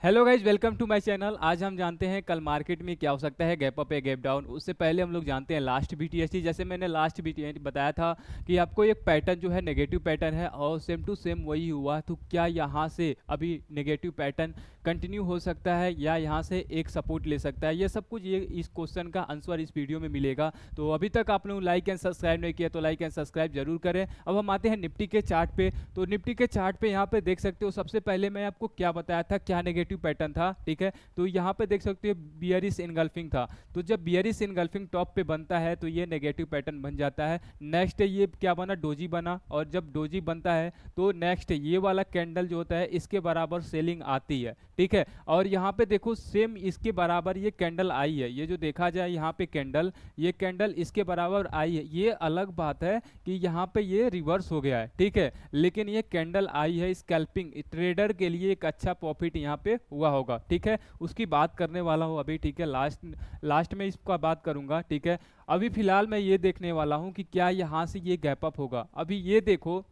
Hello guys, welcome to my channel. आज हम जानते हैं कल मार्केट में क्या हो सकता है, गैप अप या गैप डाउन। उससे पहले हम लोग जानते हैं लास्ट बीटीएसटी। जैसे मैंने लास्ट बीटीएसटी बताया था कि आपको एक पैटर्न जो है नेगेटिव पैटर्न है और सेम टू सेम वही हुआ। तो क्या यहाँ से अभी नेगेटिव पैटर्न कंटिन्यू हो सकता है या यहाँ से एक सपोर्ट ले सकता है, ये सब कुछ ये इस क्वेश्चन का आंसर इस वीडियो में मिलेगा। तो अभी तक आप लोग लाइक एंड सब्सक्राइब नहीं किया तो लाइक एंड सब्सक्राइब जरूर करें। अब हम आते हैं निफ्टी के चार्ट पे। तो निफ्टी के चार्ट पे यहाँ पे देख सकते हो, सबसे पहले मैं आपको क्या बताया था, क्या नेगेटिव पैटर्न था, ठीक है। तो यहाँ पे देख सकते हो बियरिश इनगल्फिंग था। तो जब बियरिश इनगल्फिंग टॉप पे बनता है तो ये नेगेटिव पैटर्न बन जाता है। नेक्स्ट ये क्या बना, डोजी बना, और जब डोजी बनता है तो नेक्स्ट ये वाला कैंडल जो होता है इसके बराबर सेलिंग आती है, ठीक है। और यहाँ पे देखो सेम इसके बराबर ये कैंडल आई है। ये जो देखा जाए यहाँ पे कैंडल, ये कैंडल इसके बराबर आई है। ये अलग बात है कि यहाँ पे ये रिवर्स हो गया है, ठीक है, लेकिन ये कैंडल आई है। स्कैल्पिंग ट्रेडर के लिए एक अच्छा प्रॉफिट यहाँ पे हुआ होगा, ठीक है। उसकी बात करने वाला हूँ अभी, ठीक है। लास्ट में इसका बात करूंगा, ठीक है। अभी फिलहाल मैं ये देखने वाला हूँ कि क्या यहाँ से ये गैप अप होगा। अभी ये देखो,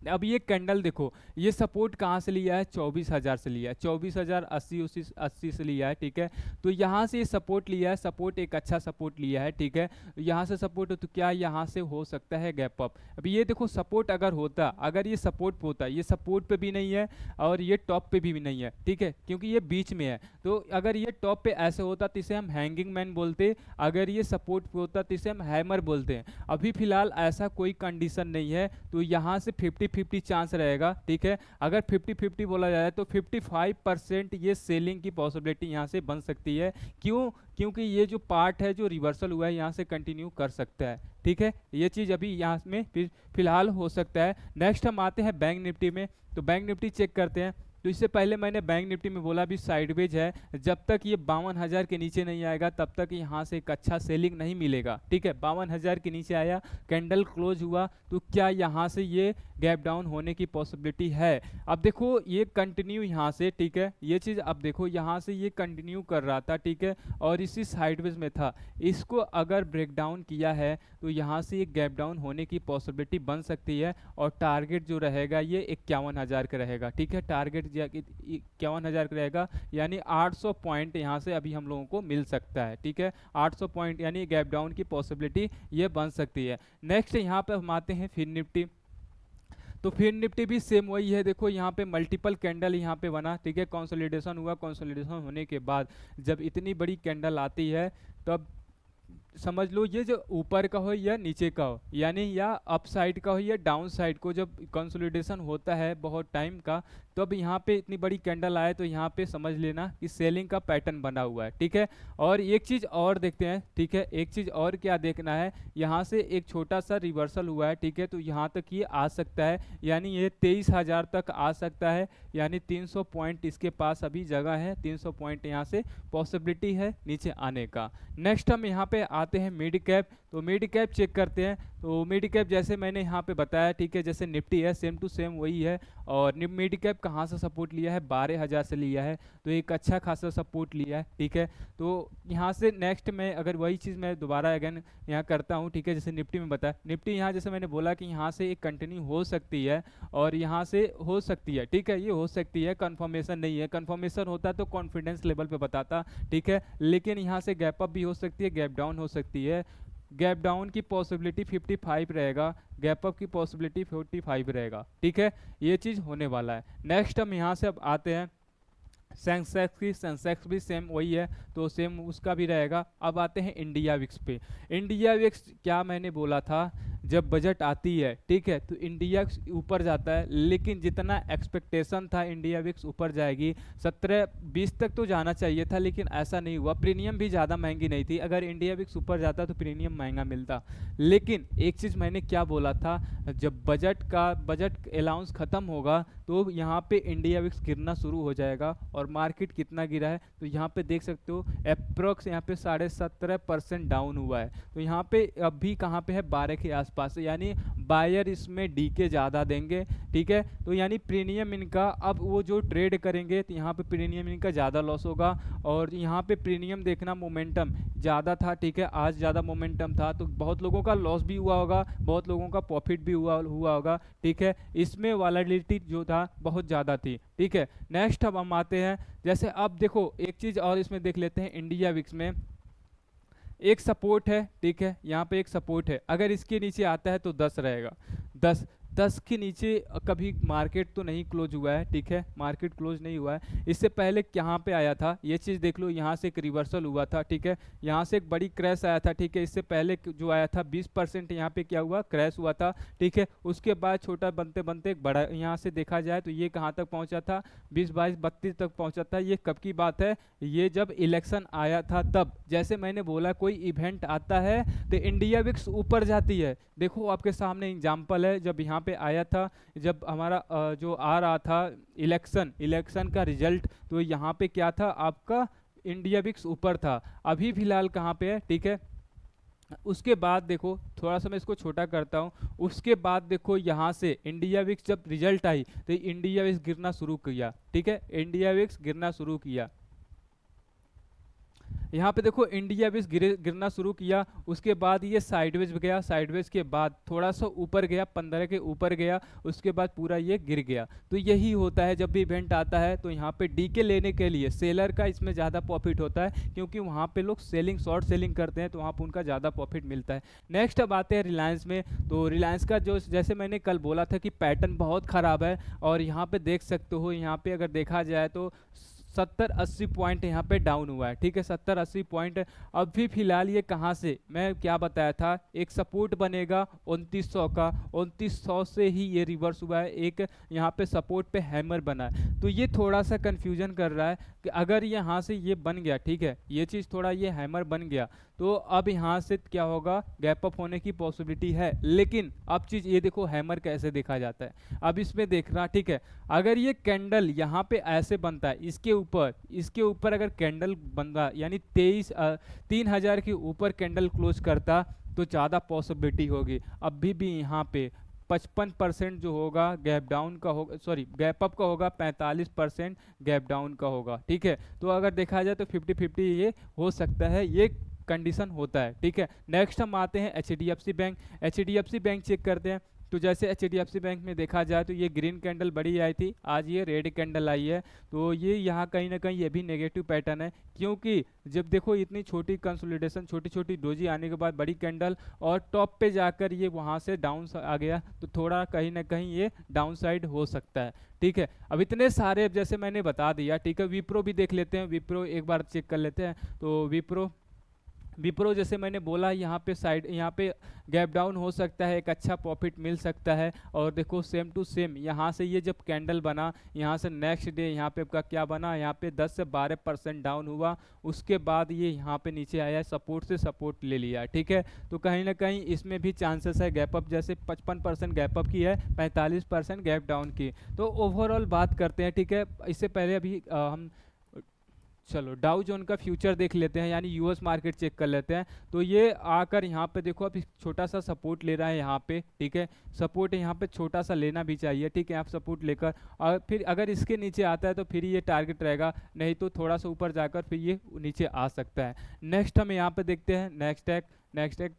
अब ये कैंडल देखो, ये सपोर्ट कहाँ से लिया है, 24,000 से लिया है, 24,080 80 से लिया है, ठीक है। तो यहाँ से ये सपोर्ट लिया है, सपोर्ट एक अच्छा सपोर्ट लिया है, ठीक है। यहाँ से सपोर्ट, तो क्या यहाँ से हो सकता है गैप अप। अभी ये देखो सपोर्ट अगर होता, अगर ये सपोर्ट होता, ये सपोर्ट पे भी नहीं है और ये टॉप पे भी नहीं है, ठीक है, क्योंकि ये बीच में है। तो अगर ये टॉप पे ऐसे होता तो इसे हम हैंगिंग मैन बोलते, अगर ये सपोर्ट पे होता तो इसे हम हैमर बोलते हैं। अभी फिलहाल ऐसा कोई कंडीशन नहीं है, तो यहाँ से 50-50 चांस रहेगा, ठीक है। अगर 50-50 बोला जाए तो 55% ये सेलिंग की पॉसिबिलिटी यहाँ से बन सकती है। क्यों? क्योंकि ये जो पार्ट है जो रिवर्सल हुआ है यहाँ से कंटिन्यू कर सकता है, ठीक है। ये चीज़ अभी यहाँ में फिलहाल हो सकता है। नेक्स्ट हम आते हैं बैंक निफ्टी में। तो बैंक निफ्टी चेक करते हैं। तो इससे पहले मैंने बैंक निफ्टी में बोला भी साइडवेज है, जब तक ये 52,000 के नीचे नहीं आएगा तब तक यहाँ से एक अच्छा सेलिंग नहीं मिलेगा, ठीक है। 52,000 के नीचे आया, कैंडल क्लोज हुआ, तो क्या यहाँ से ये गैप डाउन होने की पॉसिबिलिटी है। अब देखो ये कंटिन्यू यहाँ से, ठीक है, ये चीज़ अब देखो यहाँ से ये कंटिन्यू कर रहा था, ठीक है, और इसी साइडवेज में था। इसको अगर ब्रेक डाउन किया है तो यहाँ से एक गैप डाउन होने की पॉसिबिलिटी बन सकती है। और टारगेट जो रहेगा ये 51,000 का रहेगा, ठीक है। टारगेट 51,000 का रहेगा, यानी 800 पॉइंट यहाँ से अभी हम लोगों को मिल सकता है, ठीक है। 800 पॉइंट यानी गैप डाउन की पॉसिबिलिटी ये बन सकती है। नेक्स्ट यहाँ पे हम आते हैं फिर निफ्टी। तो फिर निफ्टी भी सेम वही है। देखो यहाँ पे मल्टीपल कैंडल यहाँ पे बना, ठीक है, कंसोलिडेशन हुआ। कंसोलिडेशन होने के बाद जब इतनी बड़ी कैंडल आती है तब समझ लो ये जो ऊपर का हो या नीचे का हो, यानी या अप साइड का हो या डाउन साइड को, जब कंसोलिडेशन होता है बहुत टाइम का, तब यहाँ पे इतनी बड़ी कैंडल आए तो यहाँ पे समझ लेना कि सेलिंग का पैटर्न बना हुआ है, ठीक है। और एक चीज़ और देखते हैं, ठीक है, एक चीज़ और क्या देखना है, यहाँ से एक छोटा सा रिवर्सल हुआ है, ठीक है। तो यहाँ तक ये आ सकता है, यानी ये 23,000 तक आ सकता है, यानी 300 पॉइंट इसके पास अभी जगह है। 300 पॉइंट यहाँ से पॉसिबिलिटी है नीचे आने का। नेक्स्ट हम यहाँ पे आते हैं मिड कैप। तो मिड कैप चेक करते हैं। तो मिड कैप जैसे मैंने यहाँ पे बताया, ठीक है, जैसे निफ्टी है सेम टू सेम वही है। और मिड कैप कहाँ से सपोर्ट लिया है, 12,000 से लिया है, तो एक अच्छा खासा सपोर्ट लिया है, ठीक है। तो यहाँ से नेक्स्ट में अगर वही चीज़ मैं दोबारा अगेन यहाँ करता हूँ, ठीक है, जैसे निफ्टी में बताया, निफ्टी यहाँ जैसे मैंने बोला कि यहाँ से एक कंटिन्यू हो सकती है और यहाँ से हो सकती है, ठीक है, ये हो सकती है, कंफर्मेशन नहीं है। कंफर्मेशन होता तो कॉन्फिडेंस लेवल पे बताता, ठीक है, लेकिन यहाँ से गैप अप भी हो सकती है, गैप डाउन हो सकती है। गैप डाउन की पॉसिबिलिटी 55 रहेगा, गैप अप की पॉसिबिलिटी 45 रहेगा, ठीक है। ये चीज़ होने वाला है। नेक्स्ट हम यहाँ से अब आते हैं सेंसेक्स की। सेंसेक्स भी सेम वही है, तो सेम उसका भी रहेगा। अब आते हैं इंडिया विक्स पे। इंडिया विक्स क्या मैंने बोला था, जब बजट आती है, ठीक है, तो इंडिया ऊपर जाता है, लेकिन जितना एक्सपेक्टेशन था इंडिया विक्स ऊपर जाएगी 17-20 तक तो जाना चाहिए था, लेकिन ऐसा नहीं हुआ। प्रीमियम भी ज़्यादा महंगी नहीं थी, अगर इंडिया विक्स ऊपर जाता तो प्रीमियम महंगा मिलता। लेकिन एक चीज़ मैंने क्या बोला था, जब बजट अलाउंस ख़त्म होगा तो यहाँ पे इंडिया विक्स गिरना शुरू हो जाएगा। और मार्केट कितना गिरा है तो यहाँ पे देख सकते हो, अप्रोक्स यहाँ पे 17.5% डाउन हुआ है। तो यहाँ पे अभी कहाँ पे है, 12 के आसपास पास से, यानी बायर इसमें डी के ज़्यादा देंगे, ठीक है। तो यानी प्रीमियम इनका, अब वो जो ट्रेड करेंगे तो यहाँ पे प्रीमियम इनका ज़्यादा लॉस होगा। और यहाँ पे प्रीमियम देखना मोमेंटम ज़्यादा था, ठीक है, आज ज़्यादा मोमेंटम था, तो बहुत लोगों का लॉस भी हुआ होगा, बहुत लोगों का प्रॉफिट भी हुआ होगा, ठीक है। इसमें वॉलेटिलिटी जो था बहुत ज़्यादा थी, ठीक है। नेक्स्ट अब हम आते हैं, जैसे अब देखो एक चीज़ और इसमें देख लेते हैं, इंडिया विक्स में एक सपोर्ट है, ठीक है, यहाँ पे एक सपोर्ट है, अगर इसके नीचे आता है तो 10 रहेगा, 10 के नीचे कभी मार्केट तो नहीं क्लोज हुआ है, ठीक है, मार्केट क्लोज नहीं हुआ है। इससे पहले यहाँ पे आया था, ये चीज़ देख लो, यहाँ से एक रिवर्सल हुआ था, ठीक है, यहाँ से एक बड़ी क्रैश आया था, ठीक है। इससे पहले जो आया था 20% यहाँ पे क्या हुआ, क्रैश हुआ था, ठीक है। उसके बाद छोटा बनते बनते एक बड़ा, यहाँ से देखा जाए तो ये कहाँ तक पहुँचा था, 20, 22, 32 तक पहुँचा था। ये कब की बात है, ये जब इलेक्शन आया था तब। जैसे मैंने बोला कोई इवेंट आता है तो इंडिया विक्स ऊपर जाती है, देखो आपके सामने एग्जाम्पल है, जब यहाँ पे आया था, जब हमारा जो आ रहा था इलेक्शन का रिजल्ट, तो यहाँ पे क्या था आपका, इंडिया विक्स ऊपर था। अभी फिलहाल कहाँ पे है, ठीक है। उसके बाद देखो, थोड़ा सा मैं इसको छोटा करता हूँ, उसके बाद देखो यहाँ से इंडिया विक्स जब रिजल्ट आई तो इंडिया विक्स गिरना शुरू किया, ठीक है, इंडिया विक्स गिरना शुरू किया। यहाँ पे देखो इंडिया भी गिरना शुरू किया, उसके बाद ये साइडवेज गया, साइडवेज के बाद थोड़ा सा ऊपर गया, 15 के ऊपर गया, उसके बाद पूरा ये गिर गया। तो यही होता है जब भी इवेंट आता है, तो यहाँ पे डीके लेने के लिए सेलर का इसमें ज़्यादा प्रॉफिट होता है, क्योंकि वहाँ पे लोग शॉर्ट सेलिंग करते हैं, तो वहाँ पर उनका ज़्यादा प्रॉफिट मिलता है। नेक्स्ट अब आते हैं रिलायंस में। तो रिलायंस का जो, जैसे मैंने कल बोला था कि पैटर्न बहुत ख़राब है, और यहाँ पे देख सकते हो, यहाँ पे अगर देखा जाए तो 70-80 पॉइंट यहाँ पे डाउन हुआ है, ठीक है, 70-80 पॉइंट। अभी फिलहाल ये कहाँ से, मैं क्या बताया था, एक सपोर्ट बनेगा 2900 का, 2900 से ही ये रिवर्स हुआ है, एक यहाँ पे सपोर्ट पे हैमर बना है। तो ये थोड़ा सा कंफ्यूजन कर रहा है कि अगर यहाँ से ये बन गया, ठीक है, ये चीज़ थोड़ा ये हैमर बन गया, तो अब यहाँ से क्या होगा, गैप अप होने की पॉसिबिलिटी है। लेकिन अब चीज़ ये देखो, हैमर कैसे देखा जाता है, अब इसमें देखना, ठीक है, अगर ये कैंडल यहाँ पे ऐसे बनता है, इसके ऊपर अगर कैंडल बनता, यानी 3000 के ऊपर कैंडल क्लोज करता, तो ज़्यादा पॉसिबिलिटी होगी। अभी भी यहाँ पे 55% जो होगा गैप डाउन का होगा, सॉरी गैप अप का होगा, 45% गैप डाउन का होगा, ठीक है। तो अगर देखा जाए तो 50-50 ये हो सकता है, ये कंडीशन होता है, ठीक है। नेक्स्ट हम आते हैं HDFC bank. HDFC bank cheque करते हैं। तो जैसे HDFC बैंक में देखा जाए तो ये ग्रीन कैंडल बड़ी आई थी, आज ये रेड कैंडल आई है, तो ये यहाँ कहीं ना कहीं ये भी नेगेटिव पैटर्न है, क्योंकि जब देखो इतनी छोटी कंसोलिडेशन, छोटी छोटी डोजी आने के बाद बड़ी कैंडल, और टॉप पे जाकर ये वहाँ से डाउन आ गया, तो थोड़ा कहीं ना कहीं ये डाउन साइड हो सकता है, ठीक है। अब इतने सारे जैसे मैंने बता दिया, ठीक है। विप्रो भी देख लेते हैं, विप्रो एक बार चेक कर लेते हैं। तो विप्रो जैसे मैंने बोला, यहाँ पे साइड, यहाँ पे गैप डाउन हो सकता है, एक अच्छा प्रॉफिट मिल सकता है। और देखो सेम टू सेम यहाँ से ये जब कैंडल बना, यहाँ से नेक्स्ट डे यहाँ पे का क्या बना, यहाँ पे 10 से 12% डाउन हुआ, उसके बाद ये यहाँ पे नीचे आया, सपोर्ट से सपोर्ट ले लिया, ठीक है। तो कहीं ना कहीं इसमें भी चांसेस है गैप अप, जैसे 55% गैप अप की है, 45% गैप डाउन की। तो ओवरऑल बात करते हैं, ठीक है। इससे पहले अभी हम चलो डाउ जोन का फ्यूचर देख लेते हैं, यानी यूएस मार्केट चेक कर लेते हैं। तो ये आकर यहाँ पे देखो, अब छोटा सा सपोर्ट ले रहा है यहाँ पे, ठीक है। सपोर्ट यहाँ पे छोटा सा लेना भी चाहिए, ठीक है, आप सपोर्ट लेकर, और फिर अगर इसके नीचे आता है तो फिर ये टारगेट रहेगा, नहीं तो थोड़ा सा ऊपर जाकर फिर ये नीचे आ सकता है। नेक्स्ट हम यहाँ पे देखते हैं नेक्स्ट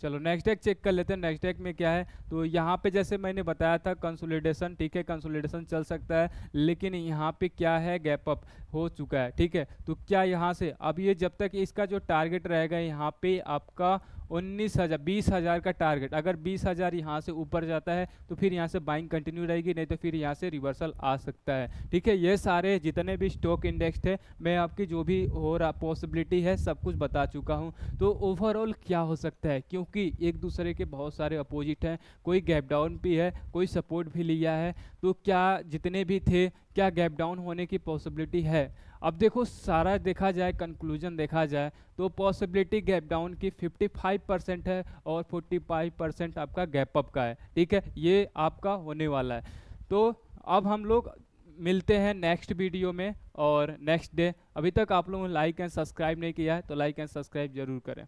चलो नेक्स्ट डेक चेक कर लेते हैं। नेक्स्ट डेक में क्या है, तो यहाँ पे जैसे मैंने बताया था कंसोलिडेशन, ठीक है, कंसोलिडेशन चल सकता है, लेकिन यहाँ पे क्या है, गैप अप हो चुका है, ठीक है। तो क्या यहाँ से अब ये जब तक इसका जो टारगेट रहेगा यहाँ पे आपका 19,000 20,000 का टारगेट, अगर 20,000 यहाँ से ऊपर जाता है तो फिर यहाँ से बाइंग कंटिन्यू रहेगी, नहीं तो फिर यहाँ से रिवर्सल आ सकता है, ठीक है। ये सारे जितने भी स्टॉक इंडेक्स थे, मैं आपकी जो भी हो रहा पॉसिबिलिटी है सब कुछ बता चुका हूँ। तो ओवरऑल क्या हो सकता है, क्योंकि एक दूसरे के बहुत सारे अपोजिट हैं, कोई गैप डाउन भी है, कोई सपोर्ट भी लिया है, तो क्या जितने भी थे, क्या गैप डाउन होने की पॉसिबिलिटी है। अब देखो सारा देखा जाए, कंक्लूजन देखा जाए, तो पॉसिबिलिटी गैप डाउन की 55% है और 45% आपका गैप अप का है, ठीक है। ये आपका होने वाला है। तो अब हम लोग मिलते हैं नेक्स्ट वीडियो में और नेक्स्ट डे। अभी तक आप लोगों ने लाइक एंड सब्सक्राइब नहीं किया है तो लाइक एंड सब्सक्राइब जरूर करें।